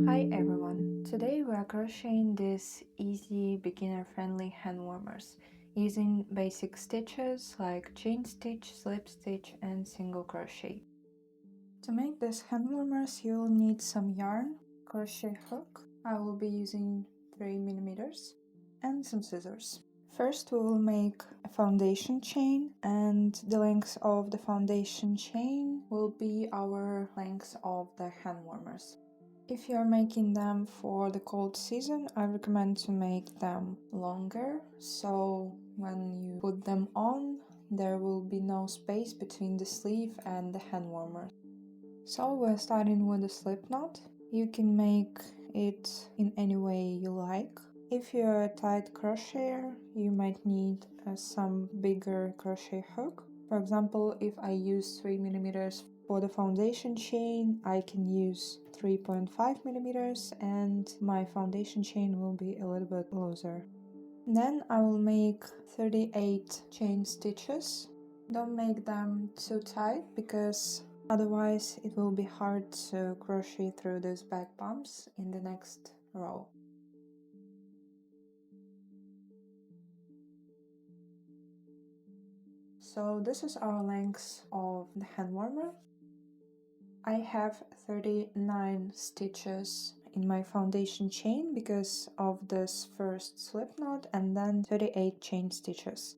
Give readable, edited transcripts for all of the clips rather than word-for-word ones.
Hi everyone! Today we are crocheting these easy beginner-friendly hand warmers using basic stitches like chain stitch, slip stitch and single crochet. To make these hand warmers you will need some yarn, crochet hook, I will be using 3mm, and some scissors. First we will make a foundation chain, and the length of the foundation chain will be our length of the hand warmers. If you are making them for the cold season, I recommend to make them longer, so when you put them on, there will be no space between the sleeve and the hand warmer. So we're starting with a slip knot. You can make it in any way you like. If you're a tight crocheter, you might need some bigger crochet hook. For example, if I use 3mm for the foundation chain, I can use 3.5mm and my foundation chain will be a little bit looser. Then I will make 38 chain stitches. Don't make them too tight because otherwise it will be hard to crochet through those back bumps in the next row. So this is our length of the hand warmer. I have 39 stitches in my foundation chain because of this first slip knot, and then 38 chain stitches.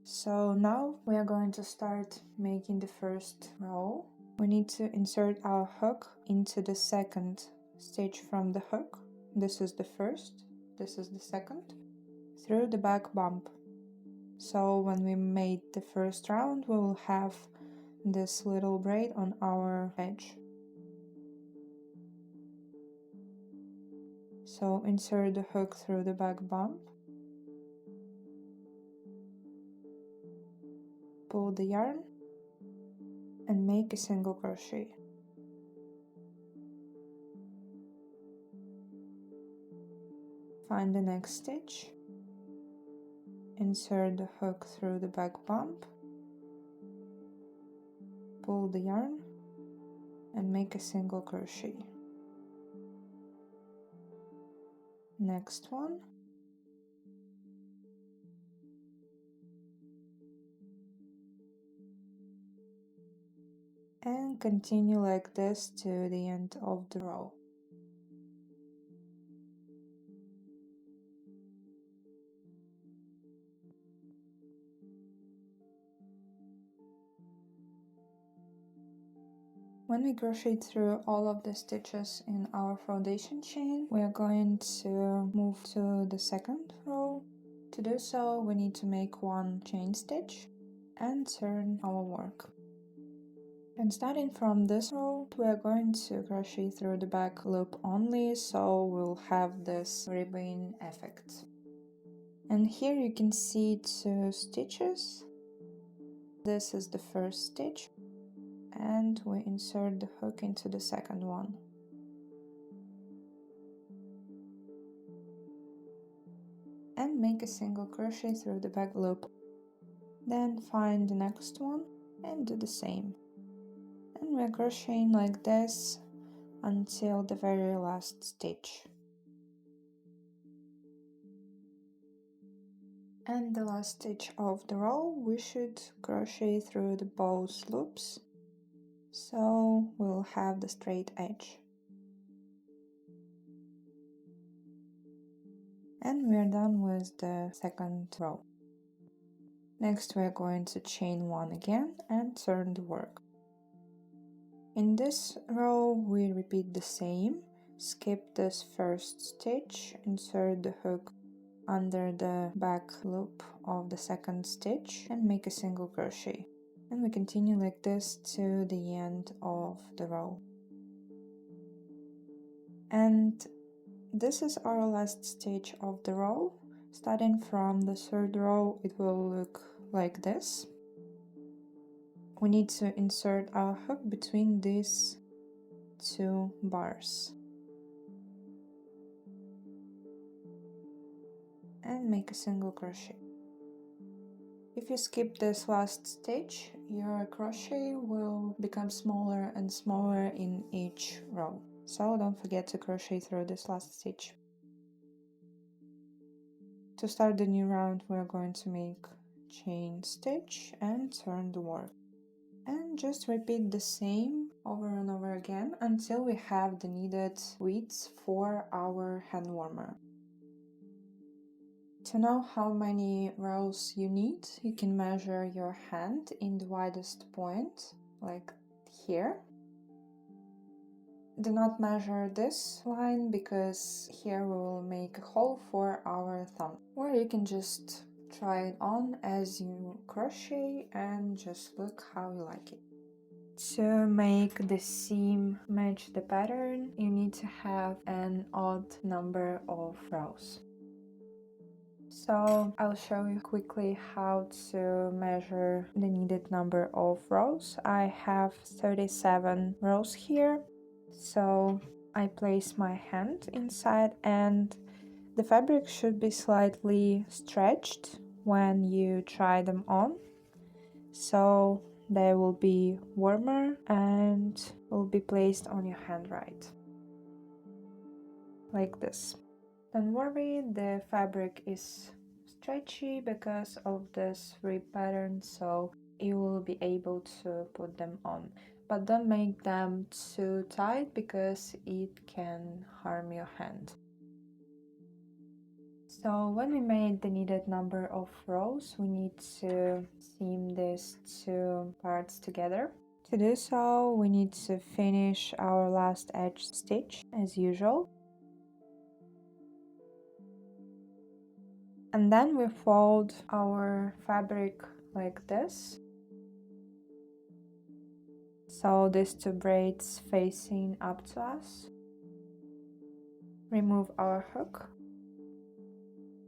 So now we are going to start making the first row. We need to insert our hook into the second stitch from the hook. This is the first, this is the second, through the back bump. So when we made the first round, we will have this little braid on our edge. So insert the hook through the back bump, pull the yarn and make a single crochet. Find the next stitch, insert the hook through the back bump, pull the yarn and make a single crochet. Next one, and continue like this to the end of the row. When we crochet through all of the stitches in our foundation chain, we are going to move to the second row. To do so, we need to make one chain stitch and turn our work. And starting from this row, we are going to crochet through the back loop only, so we'll have this ribbon effect. And here you can see 2 stitches. This is the first stitch, and we insert the hook into the second one. And make a single crochet through the back loop. Then find the next one and do the same. And we're crocheting like this until the very last stitch. And the last stitch of the row, we should crochet through the both loops, so we'll have the straight edge. And we're done with the second row. Next we're going to chain 1 again and turn the work. In this row we repeat the same. Skip this first stitch, insert the hook under the back loop of the second stitch and make a single crochet. And we continue like this to the end of the row. And this is our last stitch of the row. Starting from the third row, it will look like this. We need to insert our hook between these 2 bars and make a single crochet. If you skip this last stitch, your crochet will become smaller and smaller in each row. So don't forget to crochet through this last stitch. To start the new round, we're going to make chain stitch and turn the work. And just repeat the same over and over again until we have the needed width for our hand warmer. To know how many rows you need, you can measure your hand in the widest point, like here. Do not measure this line because here we will make a hole for our thumb. Or you can just try it on as you crochet and just look how you like it. To make the seam match the pattern, you need to have an odd number of rows. So I'll show you quickly how to measure the needed number of rows. I have 37 rows here. So I place my hand inside and the fabric should be slightly stretched when you try them on. So they will be warmer and will be placed on your hand right. Like this. Don't worry, the fabric is stretchy because of this rib pattern, so you will be able to put them on. But don't make them too tight because it can harm your hand. So when we made the needed number of rows, we need to seam these two parts together. To do so, we need to finish our last edge stitch as usual. And then we fold our fabric like this. So these two braids facing up to us. Remove our hook,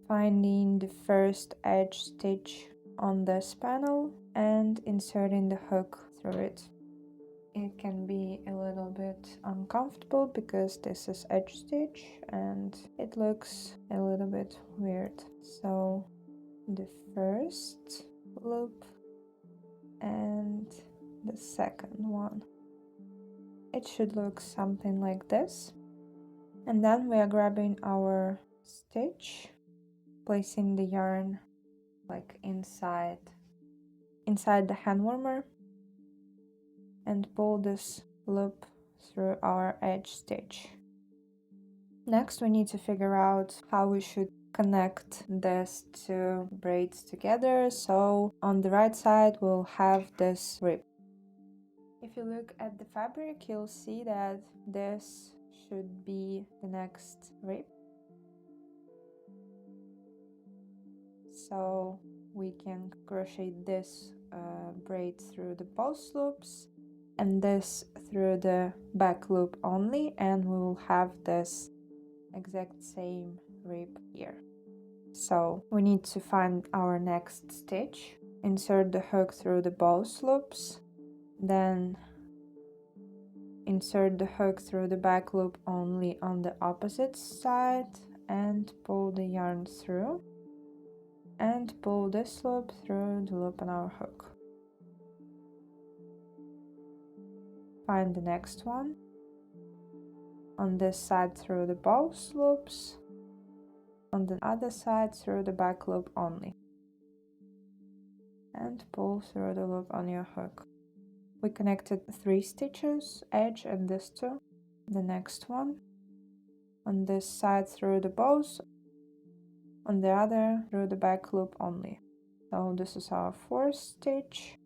finding the first edge stitch on this panel and inserting the hook through it. It can be a little bit uncomfortable because this is edge stitch and it looks a little bit weird. So the first loop and the second one. It should look something like this. And then we are grabbing our stitch, placing the yarn like inside the hand warmer and pull this loop through our edge stitch. Next we need to figure out how we should connect these two braids together. So on the right side we'll have this rib. If you look at the fabric, you'll see that this should be the next rib. So we can crochet this braid through the both loops and this through the back loop only, and we will have this exact same rib here. So we need to find our next stitch, insert the hook through the both loops, then insert the hook through the back loop only on the opposite side and pull the yarn through and pull this loop through the loop on our hook. Find the next one on this side through the both loops, on the other side through the back loop only, and pull through the loop on your hook. We connected 3 stitches, edge and this two. The next one on this side through the bows, on the other through the back loop only. So this is our 4th stitch.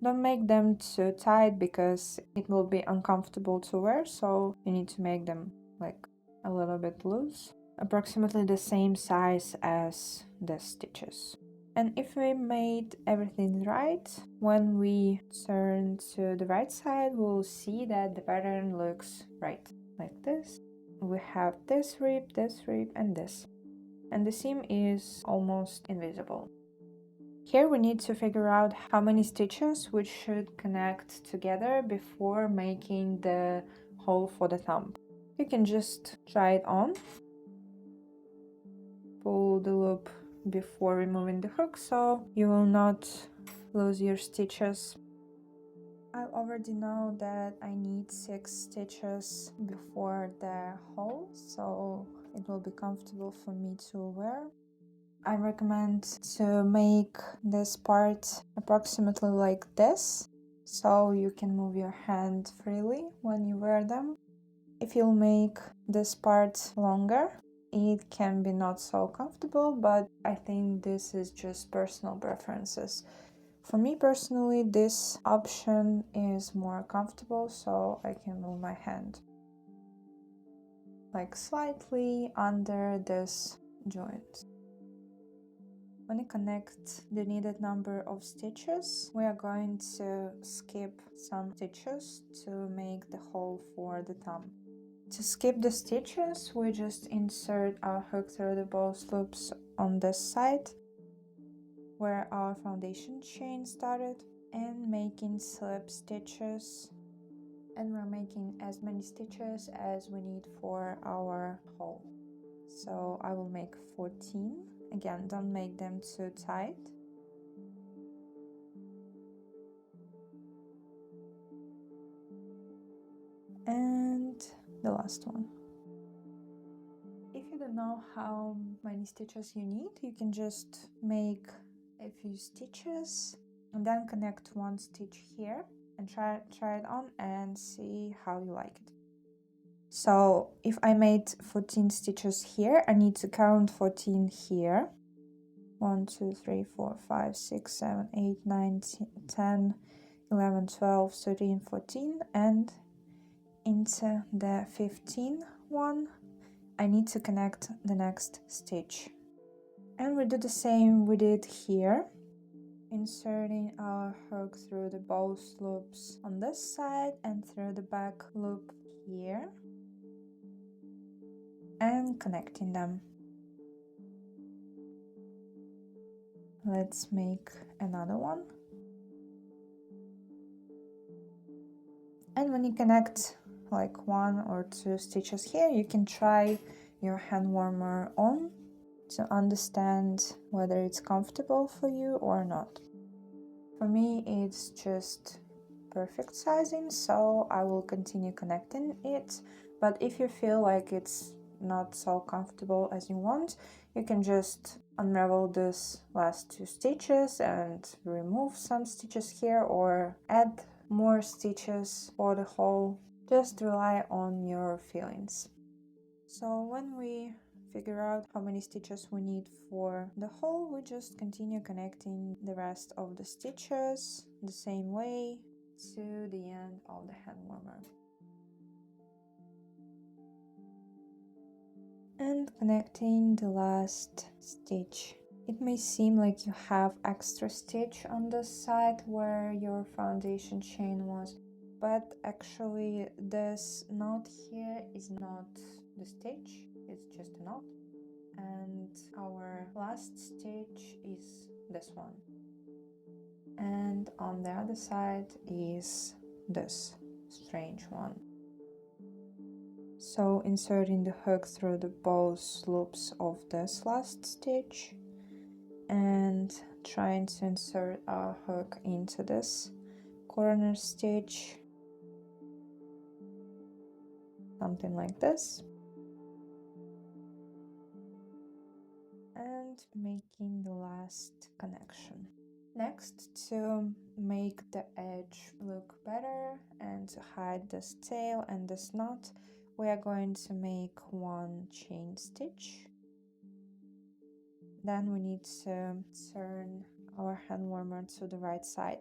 Don't make them too tight because it will be uncomfortable to wear, so you need to make them like a little bit loose, approximately the same size as the stitches. And if we made everything right, when we turn to the right side, we'll see that the pattern looks right, like this. We have this rib, and this. And the seam is almost invisible. Here we need to figure out how many stitches we should connect together before making the hole for the thumb. You can just try it on. Pull the loop before removing the hook so you will not lose your stitches. I already know that I need 6 stitches before the hole, so it will be comfortable for me to wear. I recommend to make this part approximately like this, so you can move your hand freely when you wear them. If you'll make this part longer, it can be not so comfortable, but I think this is just personal preferences. For me personally, this option is more comfortable, so I can move my hand like slightly under this joint. When you connect the needed number of stitches, we are going to skip some stitches to make the hole for the thumb. To skip the stitches, we just insert our hook through the both loops on this side where our foundation chain started, and making slip stitches, and we're making as many stitches as we need for our hole. So I will make 14. Again, don't make them too tight. And the last one. If you don't know how many stitches you need, you can just make a few stitches and then connect one stitch here and try it on and see how you like it. So if I made 14 stitches here, I need to count 14 here. 1, 2, 3, 4, 5, 6, 7, 8, 9, 10, 11, 12, 13, 14, and into the 15th one, I need to connect the next stitch. And we do the same we did here, inserting our hook through the both loops on this side and through the back loop here, and connecting them. Let's make another one. And when you connect like 1 or 2 stitches here, you can try your hand warmer on to understand whether it's comfortable for you or not. For me, it's just perfect sizing, so I will continue connecting it. But if you feel like it's not so comfortable as you want, you can just unravel this last 2 stitches and remove some stitches here or add more stitches for the hole. Just rely on your feelings. So when we figure out how many stitches we need for the hole, we just continue connecting the rest of the stitches the same way to the end of the hand warmer. And connecting the last stitch. It may seem like you have extra stitch on the side where your foundation chain was, but actually this knot here is not the stitch, it's just a knot. And our last stitch is this one. And on the other side is this strange one. So inserting the hook through the both loops of this last stitch and trying to insert our hook into this corner stitch, something like this, and making the last connection. Next, to make the edge look better and to hide this tail and this knot, we are going to make one chain stitch. Then we need to turn our hand warmer to the right side.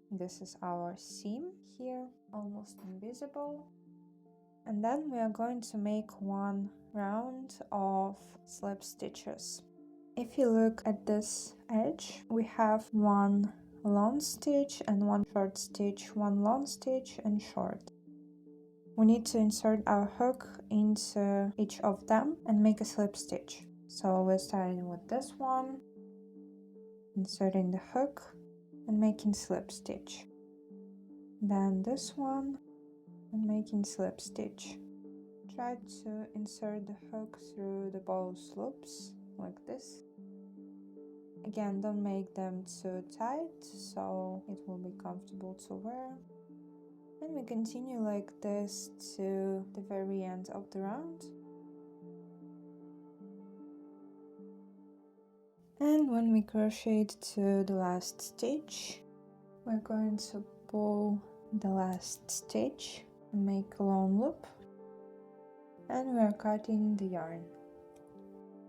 This is our seam here, almost invisible. And then we are going to make one round of slip stitches. If you look at this edge, we have one long stitch and one short stitch, one long stitch and short. We need to insert our hook into each of them and make a slip stitch. So we're starting with this one, inserting the hook and making slip stitch. Then this one and making slip stitch. Try to insert the hook through the both loops like this. Again, don't make them too tight so it will be comfortable to wear. And we continue like this to the very end of the round. And when we crochet to the last stitch, we're going to pull the last stitch and make a long loop, and we're cutting the yarn.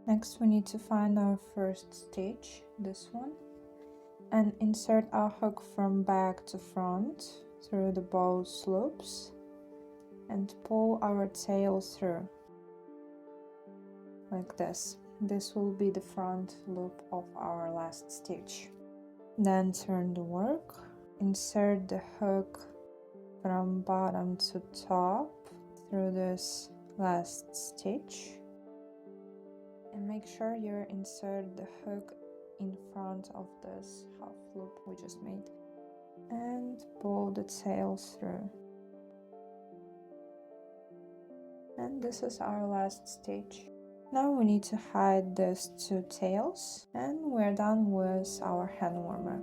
Next we need to find our first stitch, this one, and insert our hook from back to front through the bow loops and pull our tail through like this. This will be the front loop of our last stitch. Then turn the work, insert the hook from bottom to top through this last stitch, and make sure you insert the hook in front of this half loop we just made, and pull the tail through. And this is our last stitch. Now we need to hide these two tails, and we're done with our hand warmer.